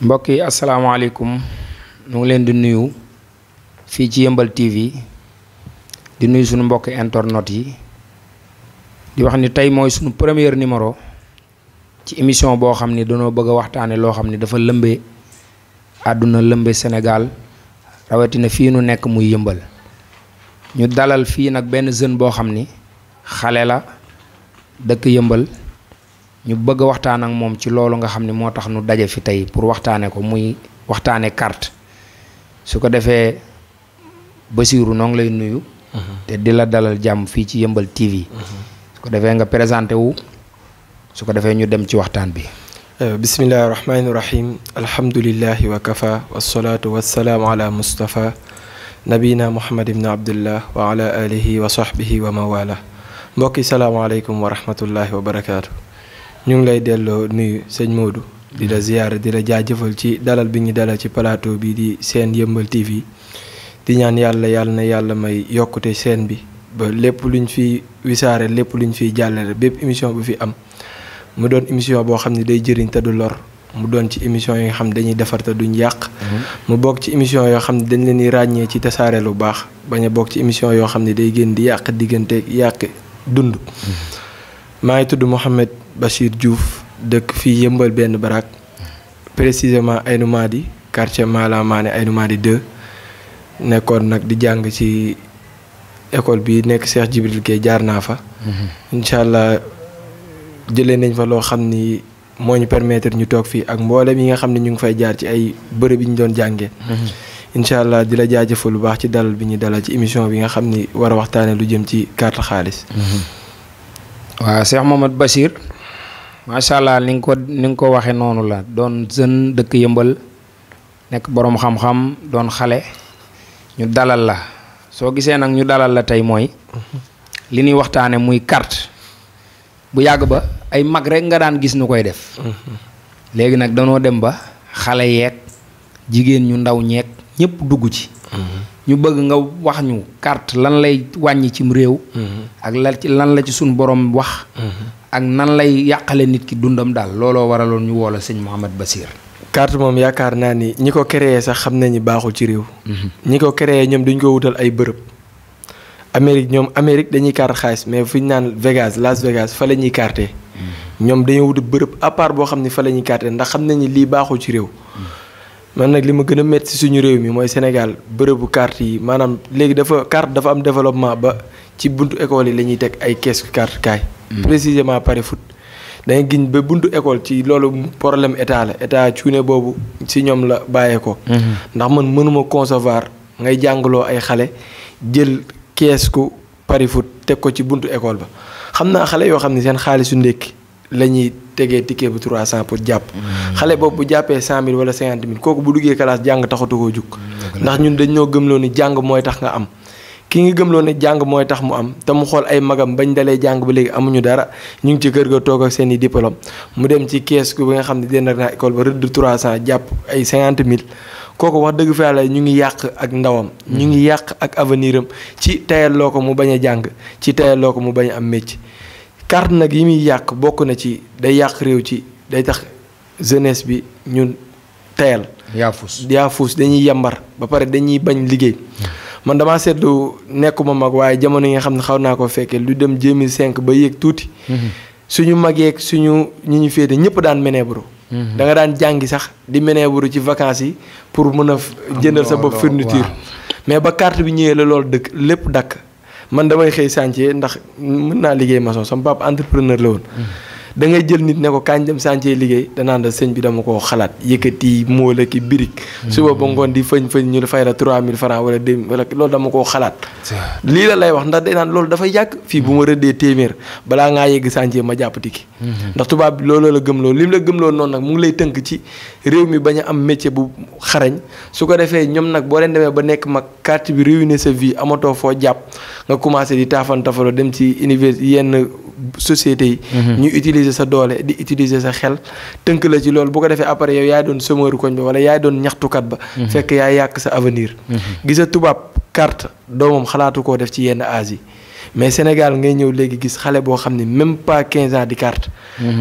mbokk yi asalaamaaleykum ñu ngi leen di nuyu fii ci Yeumbeul TV di nuyu suñu mbokk internet yi di wax ni tey mooy suñu premier numéro ci émission boo xam ni dañoo bëgg a waxtaane loo xam ni dafa lëmbee àdduna lëmbe Sénégal rawatina fii nu nekk muy Yeumbeul ñu dalal fii nag benn jeune boo xam ni xale la dëkk Yeumbeul ñu bëgg a waxtaan ak moom ci loolu nga xam ne moo tax nu daje fi tey pour waxtaane ko muy waxtaane carte su ko defee Bassirou noo ngi lay nuyu te di la dalal jàmm fii ci Yeumbeul TV su ko defee nga présenté wu su ko defee ñu dem ci waxtaan bi bismillahi rahmaani rahim alhamdulillahi wa kafa wasalaatu wasalaamu ala mustafa nabina muhammad ibn abdullah wa ala alihi wa sahbihi wa mawala mbokki salaamaaleykum wa rahmatullahi wa barakaatu. ñu ngi lay delloo nuyu sëñ Modou di la ziyaara di la jaajëfal ci dalal bi ñu dalal ci plateau bi di seen Yeumbeul TV di ñaan yàlla na yàlla may yokkute seen bi ba lépp luñ fi wisaare lépp luñ fiy jàllale bépp émission bu fi am mu doon émission boo xam ne day jëriñ te du lor mu doon ci émission yi nga xam ne dañuy defar te duñ yàq mu bokk ci émission yoo xam ne dañ leen di ràññee ci tasaare lu baax bañ a bokk ci émission yoo xam ne day gën di yàq diggante yàq dund maa ngi tudd Mouhamed Bachir Diouf dëkk fii Yeumbeul benn barak précisément Aynou Mady quartier Mala Mané Aynou Mady 2 nekkoon nag di jàng ci école bi nekk Cheikh Djibril Gueye jaar naa fa incha allah jëlee nañ fa loo xam ni moo ñu permettre ñu toog fii ak mboolem yi nga xam ne ñu ngi fay jaar ci ay bërëb yi ñu doon jàngee incha allah di la jaajëfal lu baax ci dalal bi ñu dalal ci émission bi nga xam ni war a waxtaane lu jëm ci carte xaalis waaw Cheikh Mohamed Bachir macha allah ni nga ko waxee noonu la doon jeune dëkk Yeumbeul nekk boroom xam-xam doon xale ñu dalal la soo gisee nag ñu dalal la tey mooy li ñuy waxtaane muy carte bu yàgg ba ay mag rek nga daan gis nu koy def léegi nag danoo dem ba xale yeeg jigéen ñu ndaw ñeeg ñëpp dugg ci ñu bëgg nga wax ñu carte lan lay wàññi cim réew ak lan la ci suñ borom wax ak nan lay yàqale nit ki dundam daal looloo waraloon ñu woo la sëñ Mohamed Bachir. carte moom yaakaar naa ni ñi ko créé sax xam nañu baaxul ci réew ñi ko créé ñoom dañ ko wutal ay bërëb Amérique dañuy carte xaalis mais fu ñu naan Las Vegas fa la ñuy carte ñoom dañoo wut bërëb à part boo xam ne fa la ñuy carte ndax xam nañu lii baaxul ci réew man nag li ma gën a métti si suñu réew mi mooy Sénégal bërëbu carte yi maanaam léegi carte dafa am développement ba ci buntu école yi la ñuy teg ay kees carte kaay précisément pari foot dangay giñ ba buntu école ci loolu problème état la état cuune boobu si ñoom la bàyyee ko ndax man mënuma concevoir ngay jàngaloo ay xale jël kees ku pari foot teg ko ci buntu école ba xam naa xale yoo xam ne seen xaalisu ndékki la ñuy tegee ticket bu 300 pour jàpp xale boobu bu jàppee 100 000 wala 50 000 kooku bu duggee classe jàng taxatu koo jug ndax ñun dañ ñoo gëmloo ni jàng mooy tax nga am ki nga gëmloo ne jàng mooy tax mu am te mu xool ay magam bañ dalee jàng ba léegi amuñu dara ñu ngi ci kër ga toog ak seen i diplôme mu dem ci kees bi nga xam ne dend naa école ba rëdd 300 jàpp ay 50 000 kooku wax dëgg fa yàlla ñu ngi yàq ak ndawam ñu ngi yàq ak avenir am ci tayalloo ko mu bañ a jàng ci tayalloo ko mu bañ a am métier carte nag yi muy yàq bokk na ci day yàq réew ci day tax jeunesse bi ñun tayal yaafus dañuy yambar ba pare dañuy bañ liggéey man damaa seetlu nekkuma mag waaye jamono yi nga xam ne xaw naa ko fekkee lu dem 2005 ba yéeg tuuti suñu mag yeeg suñu ñi ñu féete ñëpp daan ménébre da nga daan jàngi sax di ménébre ci vacances yi pour mën a jëndal sa bopp fourniture mais ba carte bi ñëwee la loolu dëkk lépp dakk man damay xëy chantier ndax mën naa liggéey maçon sama papa entrepreneur la woon da ngay jël nit ne ko kañ dem chantier liggéey danaan la sëñ bi dama koo xalaat yëkkati mool ki birig suba ba ngoon di fëñ ñu fay la 3000 francs wala 2000 wala loolu dama koo xalaat lii la lay wax ndax day naan loolu dafay yàgg fii bu ma rëddee téeméer balaa ngaa yegg chantier ma jàpp tiki ndax tubaab bi loolu la gëmloo lim la gëmloo noonu nag mu ngi lay tënk ci réew mi bañ a am métier bu xarañ su ko defee ñoom nag boo leen demee ba nekk mag carte bi ruiner sa vie amatoo foo jàpp nga commencé di tafaloo dem ci université yenn société yi ñu utiliser sa doole di utiliser sa xel tënk la ci loolu bu ko defee après yow yaay doon chômeur koñ ba wala yaay doon ñaxtukat ba fekk yaay yàq sa avenir gisa tubaab carte doomam xalaatu koo def ci yenn âge yi mais Sénégal ngay ñëw léegi gis xale boo xam ne même pas 15 ans di carte.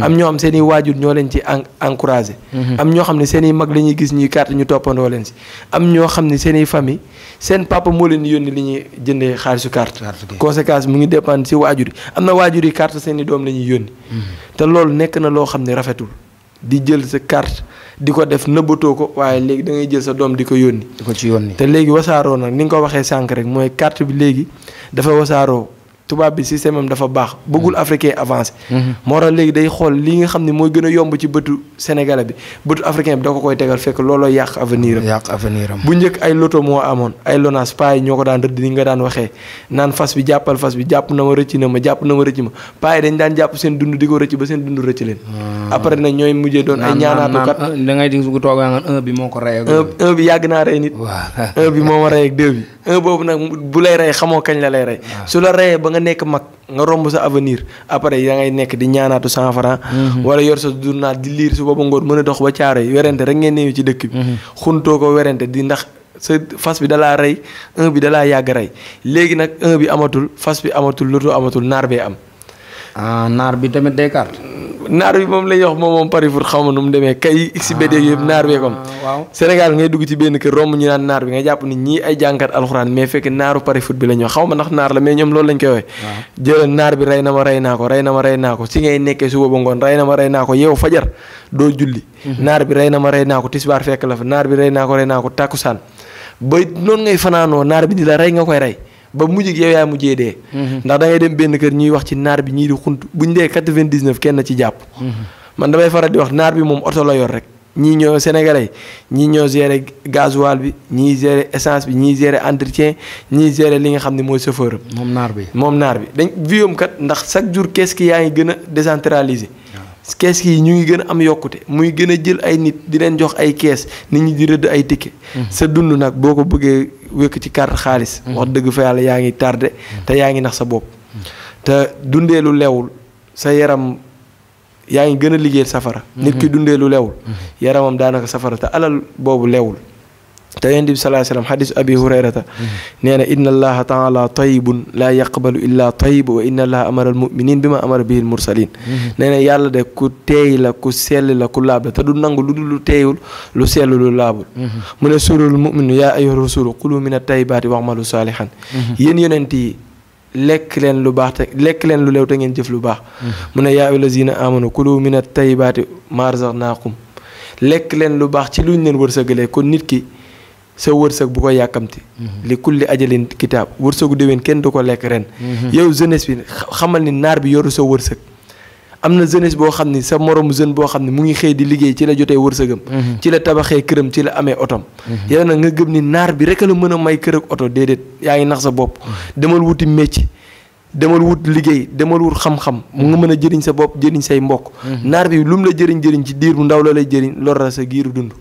am ñoo xam seen i waajur ñoo leen ci encouragé. am ñoo xam ne seen i mag la ñuy gis ñuy carte ñu toppandoo leen si. am ñoo xam ne seen i famille seen papa moo leen yónni li ñuy jëndee xaalisu carte. conséquence mu ngi dépendre si waajur yi am na waajur yi carte seen i doom la ñuy yónni. te loolu nekk na loo xam ne rafetul di jël sa carte di ko def nëbbatoo ko waaye léegi da ngay jël sa doom di ko yónni. di ko ci yónni te léegi wasaaroo nag ni nga ko waxee sànq rek mooy carte bi léegi dafa wasaaroo tubaab bi système am dafa baax bëggul africain avancé. moo tax léegi day xool li nga xam ne mooy gën a yomb ci bëtu sénégalais bi bëtu africain bi da ko koy tegal fekk looloo yàq avenir am. yàq avenir am bu njëkk ay loto moo amoon ay lonaas paa yi ñoo ko daan rëdd ni nga daan waxee naan fas bi jàppal fas bi jàpp na ma rëcc na ma jàpp na ma rëcc ma paa yi dañ daan jàpp seen dund di ko rëcc ba seen dund rëcc leen. après nag ñooy mujjee doon ay ñaanaatukat. da ngay di su toog nga 1 bi moo ko rey ak. 1 bi yàgg naa rey nit. 1 bi moo ma rey ak 2 bi 1 boobu nag bu lay rey xamoo kañ la lay rey. su la reyee ba nga nekk mag nga romb sa avenir après da ngay nekk di ñaanaatu 100 francs wala yor sa journal di liir su booba ngoon mën a dox ba caaro yi werante rek ngeen néew ci dëkk bi. xuntoo ko werante di ndax sa fas bi dalaa rey 1 bi dalaa yàgg rey léegi nag 1 bi amatul fas bi amatul loto amatul naar bee am. naar bi tamit day carte. naar bi moom la ñuy wax moom pari foot xaw ma nu mu demee kay si bédéeg yëpp naar bee comme waaw Sénégal ngay dugg ci benn kër romb ñu naan naar bi nga jàpp ni ñii ay jànkat alxuraan mais fekk naaru pari foot bi la ñu wax xaw ma ndax naar la mais ñoom loolu lañ koy waxee. jëlal naar bi rey na ma rey naa ko rey na ma rey naa ko si ngay nekkee suba ba ngoon rey na ma rey naa ko yow fajar doo julli. naar bi rey na ma rey naa ko tisbaar fekk la fa naar bi rey naa ko tàkkusaan ba noonu ngay fanaanoo naar bi di la rey nga koy rey ba mujj yow yaa mujjee dee. ndax da ngay dem benn kër ñuy wax ci naar bi ñii di xunt buñ dee 99 kenn ci jàpp. man damay faral di wax naar bi moom oto la yor rek ñii ñoo sénégalais ñii ñoo gérer gasoil bi ñii gérer essence bi ñii gérer entretien ñii gérer li nga xam ne mooy chauffeur am. moom naar bi dañ viom kat ndax chaque jour kees ki yaa ngi gën a décentralisé. kees yi ñu ngi gën a am yokkute muy gën a jël ay nit di leen jox ay kees nit ñi di rëdd ay ticket. sa dund nag boo ko bëggee wékk ci carte xaalis. wax dëgg fa yàlla yaa ngi tardé te yaa ngi nax sa bopp. te dundee lu lewul sa yaram yaa ngi gën a liggéeyal safara. nit ki dundee lu lewul. yaramam daanaka safara te alal boobu lewul. te yonent bi sallallahu alayhi wasallam xadisu abi hurayrata nee na inna allaha taala tayyibun laa yaqbalu illa tayyib wa inna allaha amara al muminin bi ma amara bihi al mursalin nee na yàlla de ku teey la ku sell la ku laab la te du nangu lu dul lu teeyul lu sell lu laabul mu ne surul muminu yaa ayyuha rasulu kulu min at-tayyibaati wa'malu saalihan yéen yonent yi lekk leen lu baax te lekk leen lu leew te ngeen jëf lu baax mu ne yaa ayyuha lazina amanu kulu min at-tayyibaati ma razaqnaakum lekk leen lu baax ci luñ leen wërsëgalee kon nit ki sa wërsëg bu ko yàkkamti li kulli ajalin kitaab wërsëgu déwén kenn du ko lekk ren yow jeunesse bi xamal ni naar bi yoru sa wërsëg am na jeunesse boo xam ni sa moromu jeune boo xam ne mu ngi xëy di liggéey ci la jotee wërsëgam ci la tabaxee këram ci la amee otom yow nag nga gëm ni naar bi rek la mën a may kër ak oto déedéet yaa ngi nax sa bopp demal wuti métier demal wut liggéey demal wut xam-xam mu nga mën a jëriñ sa bopp jëriñ say mbokk naar bi lu mu la jëriñ ci diir bu ndaw la lay jëriñ lor la sa giiru dund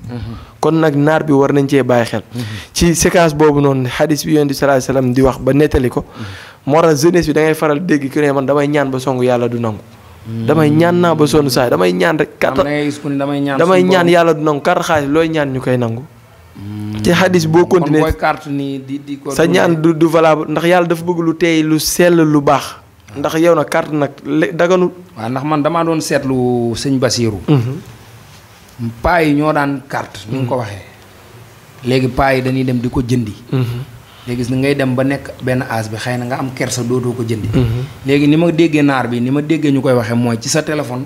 kon nag naar bi war nañ cee bàyyi xel ci séquence boobu noonu xadis bi yonent bi sallallahu alayhi wasallam di wax ba nettali ko moo tax jeunesse bi da ngay faral dégg ki ne man damay ñaan ba songu yàlla du nangu damay ñaan naa ba sonn saay damay ñaan rek damay ñaan yàlla du nangu carte xaalis looy ñaan ñu koy nangu ci xadis boo continuer sa ñaan du valable ndax yàlla dafa bëgg lu teey lu sell lu baax ndax yow nag carte nag daganul waaw ndax man damaa doon seetlu sëñ Basiiru paa yi ñoo daan carte ni nga ko waxee léegi paa yi dañuy dem di ko jëndi léegi gis na ngay dem ba nekk benn âge bi xëy na nga am kersa dootoo ko jëndi léegi ni ma déggee naar bi ni ma déggee ñu koy waxee mooy ci sa téléphone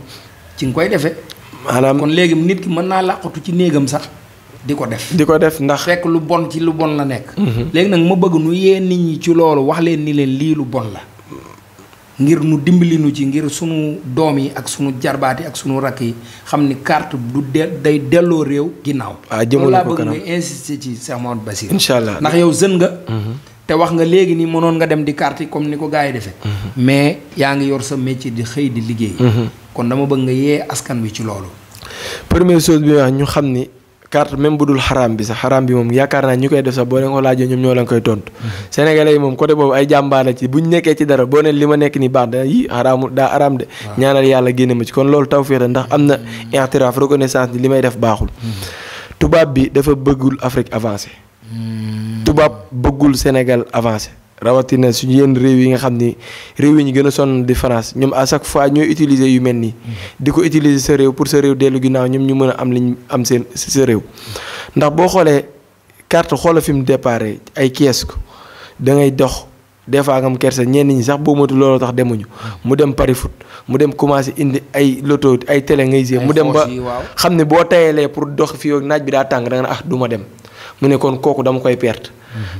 ci nga koy defee maanaam kon léegi nit ki mën naa làqatu ci néegam sax di ko def ndax fekk lu bon ci lu bon la nekk léegi nag ma bëgg nu yee nit ñi ci loolu wax leen ni leen lii lu bon la ngir nu dimbali nu ci ngir sunu doom yi ak sunu jarbaat yi ak sunu rakk yi xam ni carte du day delloo réew ginnaaw loolu laa bëgg nga insister ci Cheikh Mouhamadou Bassirou inshallah ndax yow jeune nga te wax nga léegi ni mënoon nga dem di carte comme ni ko gars yi defee mais yaa ngi yor sa métier di xëy di liggéey kon dama bëgg nga yee askan wi ci loolu première chose bi wax ñu xam ni carte même bu dul xaraam bi sax xaraam bi moom yaakaar naa ñu koy def sax boo leen ko laajee ñoom ñoo leen koy tontu sénégalais yi moom côté boobu ay jàmbaar la ci bu ñu nekkee ci dara boo ne li ma nekk ni baax da yi xaraamu daa araam de ñaanal yàlla génne ma ci kon loolu tawfeex la ndax am na i'tiraaf reconnaissance ni li may def baaxul tubaab bi dafa bëggul Afrique avancé tubaab bëggul Sénégal avancé rawatina suñu yenn réew yi nga xam ni réew yi ñu gën a sonn di France ñoom à chaque fois ñooy utiliser yu mel nii. di ko utiliser sa réew pour sa réew dellu ginnaaw ñoom ñu mën a am liñ am seen sa réew. ndax boo xoolee carte xoola fi mu déparé ay kiosque da ngay dox des fois nga am kersa ñenn ñi sax boo moytu looloo tax demuñu. mu dem pari foot mu dem commencé indi ay loto ay télé ngay gisee. mu dem ba xam ne boo tayalee pour dox fii ak naaj bi daa tàng da nga ne du ma dem. mu ne kon kooku dama koy perte.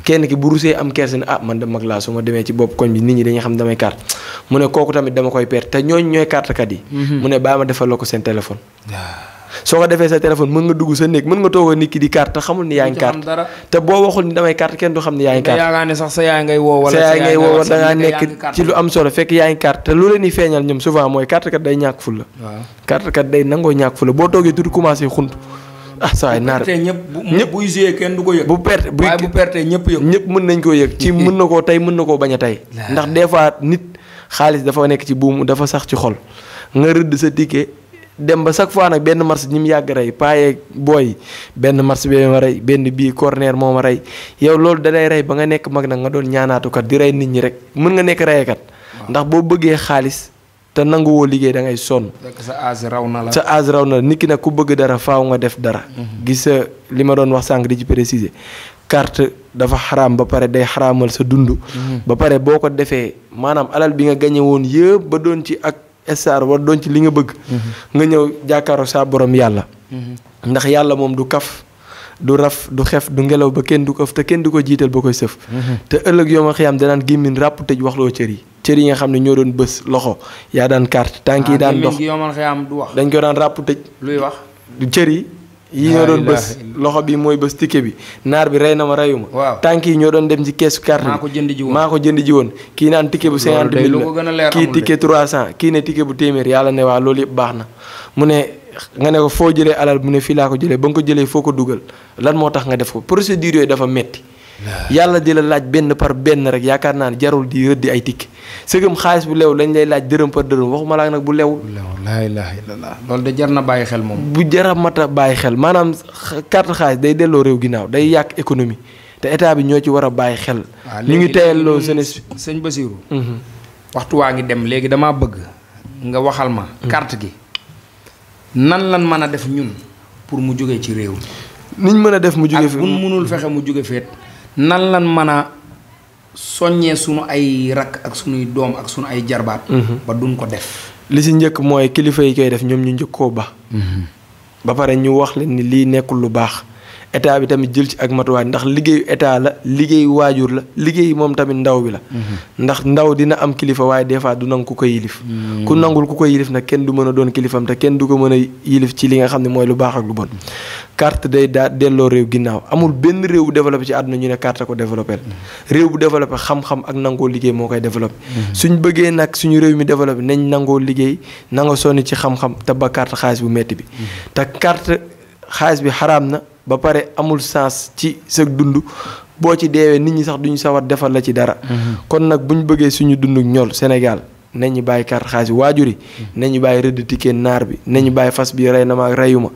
kenn ki bu rusee am kersa ne man de mag laa su ma demee ci bopp koñ bi nit ñi dañuy xam damay carte mu ne kooku tamit dama koy perte te ñooñu ñooy carte kat yi. mu ne bàyyi ma defal la ko seen téléphone. soo ko defee sa téléphone mën nga dugg sa néeg mën nga toog a nit ki di carte te xamul ni yaa ngi carte te boo waxul ni damay carte kenn du xam ni yaa ngi carte. yaakaar ne sax sa yaay ngay woo wala sa yaay ngay woo wala da ngaa nekk ci lu am solo fekk yaa ngi carte te lu leen di feeñal ñoom souvent mooy carte kat day ñàkk fulla. waaw carte kat day nangoo ñàkk fulla boo toogee tuuti commencé xunt. saa yi naar ñëpp buy joué kenn du ko yëg. bu perte ñëpp yëg. ñëpp mën nañ koo yëg ci mën na koo tey mën na koo bañ a tey. ndax des fois nit xaalis dafa nekk ci buum dafa sax ci xol nga rëdd sa ticket dem ba chaque fois nag benn match ñi mu yàgg rey paayeeg booy benn match bi ma rey benn bii corner moo ma rey yow loolu da lay rey ba nga nekk mag nag nga doon ñaanaatukat di rey nit ñi rek mën nga nekk reyekat ndax boo bëggee xaalis te nanguwoo liggéey da ngay sonn. sa âge raw na la. sa âge raw na la nit ki nag ku bëgg dara faaw nga def dara. gis sa li ma doon wax sànq di ci préciser carte dafa xaraam ba pare day xaraamal sa dund. ba pare boo ko defee maanaam alal bi nga gañe woon yëpp ba doon ci ak star war doon ci li nga bëgg. nga ñëw jàkkaaroo saa borom yàlla. ndax yàlla moom du kaf du raf du xef du ngelaw ba kenn du ko te kenn du ko jiital ba koy sëf. te ëllëg yoo ma xiyam danaan gémmin ràpp tëj waxloo cër yi. cër yi nga xam ne ñoo doon bës loxo yaa daan carte tànk yi daan dox dañ ko daan ràpp tëj. luy wax cër yi. yi ñoo doon bës loxo bi mooy bës ticket bi naar bi rey na ma reyuma. waaw tànk yi ñoo doon dem ci keesu carte bi. maa ko jënd ji woon kii naan ticket bu 50 000 la kii ticket 300 kii ne ticket bu téeméer yàlla ne waa loolu yëpp baax na mu ne nga ne ko foo jëlee alal mu ne fii laa ko jëlee ba nga ko jëlee foo ko dugal lan moo tax nga def ko procédure yooyu dafa metti yàlla di la laaj benn par benn rek yaakaar naa ne jarul di rëddi ay tikki sëgëm xaalis bu lew lañ lay laaj dërëm par dërëm waxuma laa nag bu lewul. laa ilaaha illallaah loolu de jar na bàyyi xel moom. bu jara mat a bàyyi xel maanaam carte xaalis day delloo réew ginnaaw day yàq économie te état bi ñoo ci war a bàyyi xel. ñu ngi teyalloo jeunesse bi. sëñ Basirou. waxtu waa ngi dem léegi damaa bëgg nga waxal ma. carte gi nan lan mën a def ñun pour mu jógee ci réew. niñ mën a def mu jóge fi ak buñ mënul fexe mu jóge feet nan lan mën a soññee sunu ay rakk ak sunuy doom ak sunu ay jarbaat. ba duñ ko def. li si njëkk mooy kilifa yi koy def ñoom ñu njëkk koo ba. ba pare ñu wax leen ni lii nekkul lu baax état bi tamit jël ci ak matuwaay ndax liggéeyu état la liggéeyu waajur la liggéey moom tamit ndaw bi la. ndax ndaw dina am kilifa waaye des fois du nangu ku ko yilif. ku nangul ku ko yilif nag kenn du mën a doon kilifam te kenn du ko mën a yilif ci li nga xam ne mooy lu baax ak lu bon. carte day delloo réew ginnaaw amul benn réew bu développé ci àdduna ñu ne carte ko développé réew bu développé xam-xam ak nangoo liggéey moo koy développé. suñ bëggee nag suñu réew mi développé nañ nangoo liggéey nangoo sonni ci xam-xam te ba carte xaalis bu metti bi te carte xaalis bi xaraam na. ba pare amul sens ci sa dund boo ci deewee nit ñi sax duñu sawar defal la ci dara. kon nag bu ñu bëggee suñu dund ñol Sénégal nañu bàyyi carte xaalis waajur yi. nañu bàyyi rëdd ticket naar bi nañu bàyyi fas bi rey na ma reyuma.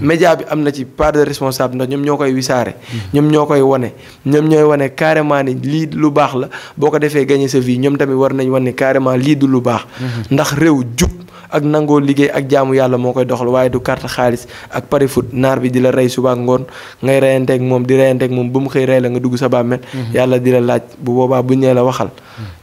média bi am na ci part de responsable ndax ñoom ñoo koy wisaare. ñoom ñoo koy wane ñoom ñooy wane carrément ni lii lu baax la boo ko defee gagné sa vie ñoom tamit war nañ wane carrément lii du lu baax. ndax réew jub. ak nangoo liggéey ak jaamu yàlla moo koy doxal waaye du carte xaalis ak pari foot naar bi di la rey suba ak ngoon ngay reyanteeg moom di reyanteeg moom ba mu xëy rey la nga dugg sa bàmmeel yàlla di la laaj bu boobaa bu ñee la waxal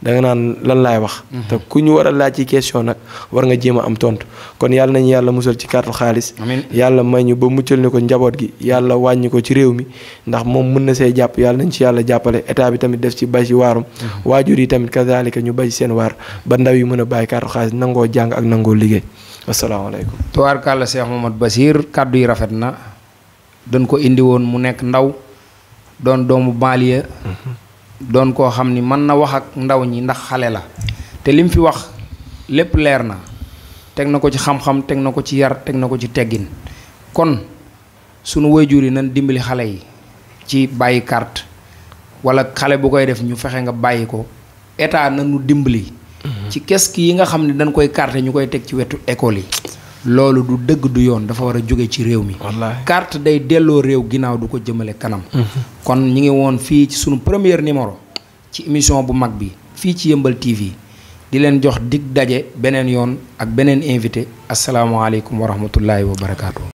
da nga naan lan laay wax te ku ñu war a laaj ci question nag war nga jéem a am tontu kon yàlla nañu yàlla musal ci carte xaalis yàlla may ñu ba muccal ni ko njaboot gi yàlla wàññi ko ci réew mi ndax moom mën na see jàpp yàlla nañ ci yàlla jàppale état bi tamit def ci bay ci waarum waajur yi tamit kazalika ñu bay ci seen waar ba ndaw yi mën a bàyyi carte xaalis nangoo jàng ak nangoo liggéey asalaamaaleykum. tubaarkàlla Cheikh Mouhamed Bachir kàddu yi rafet na dañ ko indi woon mu nekk ndaw doon doomu banlieue doon koo xam ni mën na wax ak ndaw ñi ndax xale la te lim fi wax lépp leer na teg na ko ci xam-xam teg na ko ci yar teg na ko ci teggin kon sunu waajur yi nañ dimbali xale yi ci bàyyi carte wala xale bu koy def ñu fexe nga bàyyi ko état nañu dimbali. ci kees yi nga xam ne dañ koy carte ñu koy teg ci wetu école yi loolu du dëgg du yoon dafa war a jóge ci réew mi. carte day delloo réew ginnaaw du ko jëmale kanam. kon ñi ngi woon fii ci sunu premier numéro ci émission bu mag bi fii ci Yeumbeul TV di leen jox dig daje beneen yoon ak beneen invité asalaamaaleykum wa rahmatullahi wa barakaatu.